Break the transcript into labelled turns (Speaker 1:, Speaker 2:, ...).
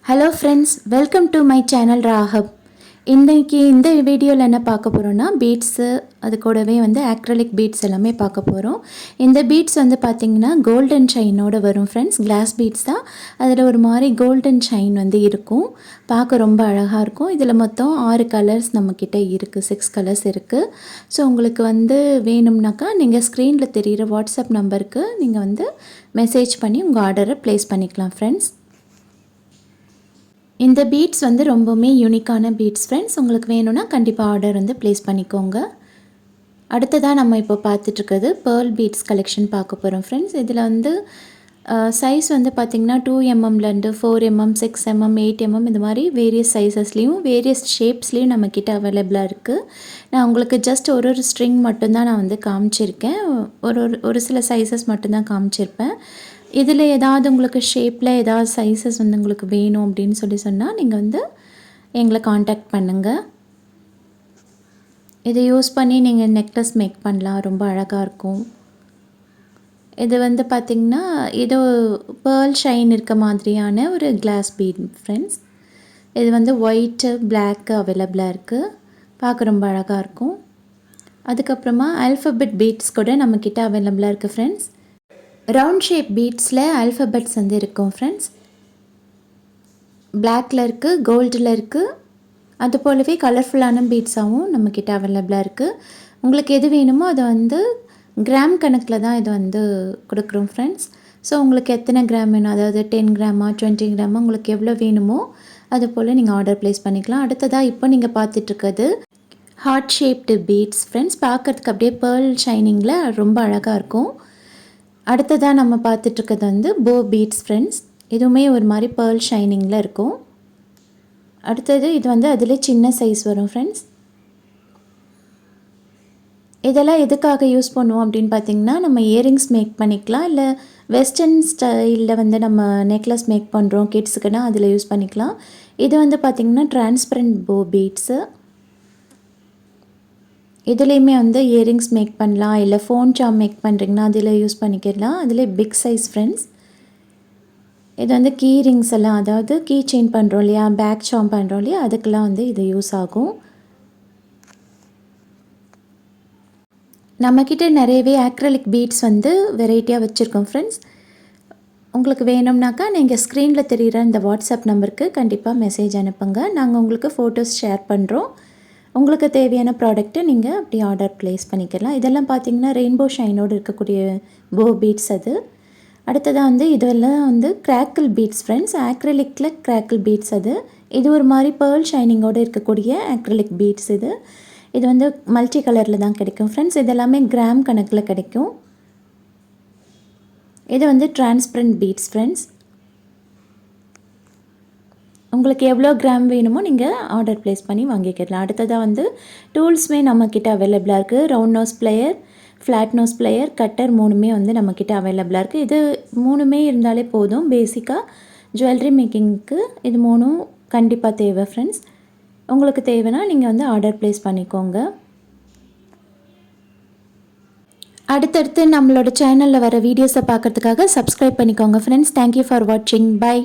Speaker 1: Hello friends, welcome to my channel ராகப். இன்றைக்கி இந்த வீடியோவில் என்ன பார்க்க போகிறோன்னா பீட்ஸு, அது கூடவே வந்து ஆக்ரலிக் பீட்ஸ் எல்லாமே பார்க்க போகிறோம். இந்த பீட்ஸ் வந்து பார்த்திங்கன்னா கோல்டன் ஷைனோடு வரும் ஃப்ரெண்ட்ஸ். கிளாஸ் பீட்ஸ் தான், அதில் ஒரு மாதிரி கோல்டன் ஷைன் வந்து இருக்கும். பார்க்க ரொம்ப அழகாக இருக்கும். இதில் மொத்தம் 6 கலர்ஸ் நம்மக்கிட்ட இருக்குது, 6 கலர்ஸ் இருக்குது. ஸோ உங்களுக்கு வந்து வேணும்னாக்கா நீங்கள் ஸ்க்ரீனில் தெரிகிற வாட்ஸ்அப் நம்பருக்கு நீங்கள் வந்து மெசேஜ் பண்ணி உங்கள் ஆர்டரை ப்ளேஸ் பண்ணிக்கலாம் ஃப்ரெண்ட்ஸ். இந்த பீட்ஸ் வந்து ரொம்பவுமே யூனிக்கான பீட்ஸ் ஃப்ரெண்ட்ஸ். உங்களுக்கு வேணும்னா கண்டிப்பாக ஆர்டர் வந்து ப்ளேஸ் பண்ணிக்கோங்க. அடுத்ததாக நம்ம இப்போ பார்த்துட்ருக்கிறது பேர்ல் பீட்ஸ் கலெக்ஷன் பார்க்க போகிறோம் ஃப்ரெண்ட்ஸ். இதில் வந்து சைஸ் வந்து பார்த்திங்கன்னா 2mmலேருந்து 4mm, 6mm, 8mm இந்த மாதிரி வேரியஸ் சைஸஸ்லேயும் வேரியஸ் ஷேப்ஸ்லேயும் நம்மக்கிட்ட அவைலபிளாக இருக்குது. நான் உங்களுக்கு ஜஸ்ட் ஒரு ஸ்ட்ரிங் மட்டும்தான் நான் வந்து காமிச்சிருக்கேன். ஒரு சில சைஸஸ் மட்டும்தான் காமிச்சிருப்பேன். இதில் ஏதாவது உங்களுக்கு ஷேப்பில் ஏதாவது சைஸஸ் வந்து உங்களுக்கு வேணும் அப்படின்னு சொன்னால் நீங்கள் வந்து எங்களை காண்டாக்ட் பண்ணுங்கள். இதை யூஸ் பண்ணி நீங்கள் நெக்லஸ் மேக் பண்ணலாம், ரொம்ப அழகாக இருக்கும். இது வந்து பார்த்திங்கன்னா இது பேர்ல் ஷைன் இருக்க மாதிரியான ஒரு கிளாஸ் பீட் ஃப்ரெண்ட்ஸ். இது வந்து ஒயிட்டு பிளாக்கு அவைலபிளாக இருக்குது. பார்க்க ரொம்ப அழகாக இருக்கும். அதுக்கப்புறமா ஆல்ஃபபெட் பீட்ஸ் கூட நம்மக்கிட்ட அவைலபிளாக இருக்குது ஃப்ரெண்ட்ஸ். ரவுண்ட் ஷேப் பீட்ஸில் ஆல்ஃபபெட்ஸ் வந்து இருக்கும் ஃப்ரெண்ட்ஸ். பிளாக்கில் இருக்குது, கோல்டில் இருக்குது. அது போலவே கலர்ஃபுல்லான பீட்ஸாகவும் நம்மக்கிட்ட அவைலபிளாக இருக்குது. உங்களுக்கு எது வேணுமோ அதை வந்து கிராம் கணக்கில் தான் இது வந்து கொடுக்குறோம் ஃப்ரெண்ட்ஸ். ஸோ உங்களுக்கு எத்தனை கிராம் வேணும், அதாவது 10 கிராமா 20 கிராமா உங்களுக்கு எவ்வளோ வேணுமோ அது போல் நீங்கள் ஆர்டர் ப்ளேஸ் பண்ணிக்கலாம். அடுத்ததாக இப்போ நீங்கள் பார்த்துட்ருக்கிறது ஹார்ட் ஷேப்டு பீட்ஸ் ஃப்ரெண்ட்ஸ். பார்க்குறதுக்கு அப்படியே பேர்ல் ஷைனிங்கில் ரொம்ப அழகாக இருக்கும். அடுத்ததாக நம்ம பார்த்துட்ருக்கிறது வந்து போ பீட்ஸ் ஃப்ரெண்ட்ஸ். இதுவுமே ஒரு மாதிரி பேர்ல் ஷைனிங்கில் இருக்கும். அடுத்தது இது வந்து அதில் சின்ன சைஸ் வரும் ஃப்ரெண்ட்ஸ். இதெல்லாம் எதுக்காக யூஸ் பண்ணுவோம் அப்படின்னு பார்த்திங்கன்னா, நம்ம இயரிங்ஸ் மேக் பண்ணிக்கலாம், இல்லை வெஸ்டர்ன் ஸ்டைலில் வந்து நம்ம நெக்லஸ் மேக் பண்ணுறோம் கிட்ஸுக்குன்னா அதில் யூஸ் பண்ணிக்கலாம். இது வந்து பார்த்திங்கன்னா டிரான்ஸ்பரண்ட் போ பீட்ஸு. இதுலேயுமே வந்து இயரிங்ஸ் மேக் பண்ணலாம், இல்லை ஃபோன் சார்ம் மேக் பண்ணுறீங்கன்னா அதில் யூஸ் பண்ணிக்கலாம். அதில் பிக் சைஸ் ஃப்ரெண்ட்ஸ். இது வந்து கீ ரிங்ஸ் எல்லாம், அதாவது கீ செயின் பண்ணுறோம் இல்லையா, பேக் சார்ம் பண்ணுறோம் இல்லையா, அதுக்கெல்லாம் வந்து இது யூஸ் ஆகும். நம்மக்கிட்ட நிறையவே ஆக்ரலிக் பீட்ஸ் வந்து வெரைட்டியாக வச்சுருக்கோம் ஃப்ரெண்ட்ஸ். உங்களுக்கு வேணும்னாக்கா நீங்கள் ஸ்க்ரீனில் தெரிகிற இந்த வாட்ஸ்அப் நம்பருக்கு கண்டிப்பாக மெசேஜ் அனுப்புங்க. நாங்கள் உங்களுக்கு ஃபோட்டோஸ் ஷேர் பண்ணுறோம். உங்களுக்கு தேவையான ப்ராடக்ட்டை நீங்கள் அப்படி ஆர்டர் ப்ளேஸ் பண்ணிக்கலாம். இதெல்லாம் பார்த்திங்கன்னா ரெயின்போ ஷைனோடு இருக்கக்கூடிய போ பீட்ஸ் அது. அடுத்ததாக வந்து இதெல்லாம் வந்து கிராக்கிள் பீட்ஸ் ஃப்ரெண்ட்ஸ். ஆக்ரிலிக்கில் கிராக்கிள் பீட்ஸ் அது. இது ஒரு மாதிரி பேர்ல் ஷைனிங்கோடு இருக்கக்கூடிய ஆக்ரிலிக் பீட்ஸ் இது. இது வந்து மல்டி கலரில் தான் கிடைக்கும் ஃப்ரெண்ட்ஸ். இதெல்லாமே கிராம் கணக்கில் கிடைக்கும். இது வந்து டிரான்ஸ்பரண்ட் பீட்ஸ் ஃப்ரெண்ட்ஸ். உங்களுக்கு எவ்வளோ கிராம் வேணுமோ நீங்கள் ஆர்டர் ப்ளேஸ் பண்ணி வாங்கிக்கலாம். அடுத்ததாக வந்து டூல்ஸுமே நம்மக்கிட்ட அவைலபிளாக இருக்குது. Round nose plier, flat nose plier, cutter மூணுமே வந்து நம்மக்கிட்ட அவைலபிளாக இருக்குது. இது மூணுமே இருந்தாலே போதும். பேசிக்காக ஜுவல்லரி மேக்கிங்க்கு இது மூணும் கண்டிப்பாக தேவை ஃப்ரெண்ட்ஸ். உங்களுக்கு தேவைன்னா நீங்கள் வந்து ஆர்டர் ப்ளேஸ் பண்ணிக்கோங்க. அடுத்தடுத்து நம்மளோட சேனலில் வர வீடியோஸை பார்க்குறதுக்காக சப்ஸ்கிரைப் பண்ணிக்கோங்க ஃப்ரெண்ட்ஸ். தேங்க்யூ ஃபார் வாட்சிங். பை.